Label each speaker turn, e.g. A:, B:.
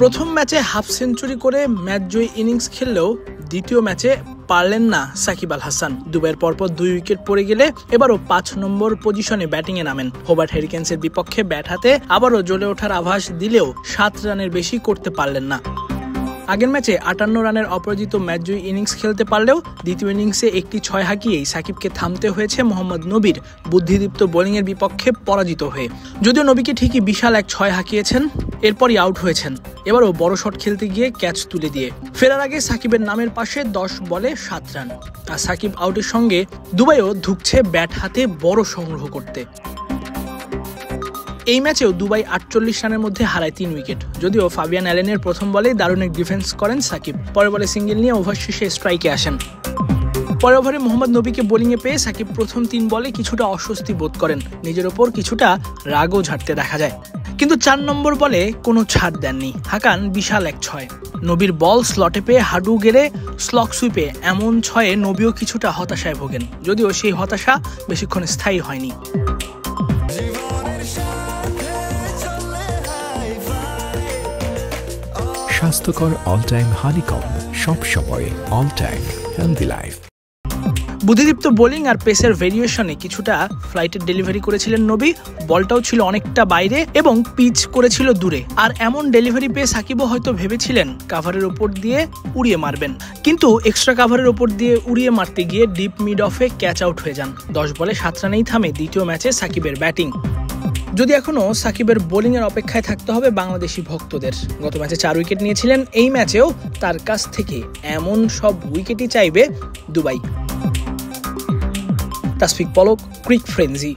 A: প্রথম ম্যাচে half century করে ম্যাচ জয়ী ইনিংস খেললেও দ্বিতীয় ম্যাচে পারলেন না সাকিব আল হাসান। দুবাইয়ের পরপর 2 উইকেট পড়ে গেলে এবারও 5 নম্বর পজিশনে ব্যাটিংয়ে নামেন। হোবার্ট হেরিকেন্সের বিপক্ষে ব্যাট হাতে আবারও জ্বলে ওঠার আভাস দিলেও 7 রানের বেশি করতে পারলেন না। আগের ম্যাচে 58 রানের অপরাজিত ম্যাচ জয়ী ইনিংস খেলতে পারলেও দ্বিতীয় ইনিংসে একটি 6 হাঁকিয়েই সাকিবকে থামতে হয়েছে মোহাম্মদ নবীর বুদ্ধিদীপ্ত বোলিংয়ের বিপক্ষে পরাজিত হয়ে। যদিও নবীকে ঠিকই বিশাল এক 6 হাঁকিয়েছেন, এরপরই আউট হয়েছেন। এবারও বড় শট খেলতে গিয়ে ক্যাচ তুলে দিয়ে ফেরার আগে সাকিবের নামের পাশে 10 বলে 7 রান। আর সাকিব আউটের সঙ্গে দুবাইও ধুঁকছে ব্যাট হাতে বড় সংগ্রহ করতে। এই ম্যাচেও দুবাই 48 রানের মধ্যে হারায় 3 উইকেট। যদিও ফাবিয়ান অ্যালেনের প্রথম বলেই দারুণ এক ডিফেন্স করেন সাকিব। পরের বলে সিঙ্গেল নিয়ে ওভার শেষে স্ট্রাইকে আসেন। পরের ওভারে মোহাম্মদ নবীকে বোলিংয়ে পেয়ে সাকিব প্রথম 3 বলে কিছুটা অস্বস্তি বোধ করেন। নিজের ওপর কিছুটা রাগও ঝাড়তে দেখা যায়, কিন্তু 4 নম্বর বলে কোনো ছাড় দেননি, হাঁকান বিশাল এক 6। নবীর বল স্লটে পেয়ে হাডু গেড়ে স্লগ সুইপে এমন 6-এ নবীও কিছুটা হতাশায় ভোগেন। যদিও সেই হতাশা বেশিক্ষণ স্থায়ী হয়নি।
B: স্বাস্থ্যকর অল টাইম হানিকম, সব সময় অল টাইম হেলদি লাইফ।
A: বুদ্ধিদীপ্ত বোলিং আর পেসের ভেরিয়েশনে কিছুটা ফ্লাইটের ডেলিভারি করেছিলেন নবী। বলটাও ছিল অনেকটা বাইরে এবং পিচ করেছিল দূরে। আর এমন ডেলিভারি পেয়ে সাকিবও হয়তো ভেবেছিলেন কাভারের ওপর দিয়ে উড়িয়ে মারবেন, কিন্তু এক্সট্রা কাভারের ওপর দিয়ে উড়িয়ে মারতে গিয়ে ডিপ মিড অফে ক্যাচ আউট হয়ে যান। 10 বলে 7 রানেই থামে দ্বিতীয় ম্যাচে সাকিবের ব্যাটিং। যদি এখনও সাকিবের বোলিংয়ের অপেক্ষায় থাকতে হবে বাংলাদেশি ভক্তদের। গত ম্যাচে 4 উইকেট নিয়েছিলেন, এই ম্যাচেও তার কাছ থেকে এমন সব উইকেটই চাইবে দুবাই। তাসফিক পলক, ক্রিক ফ্রেন্জি।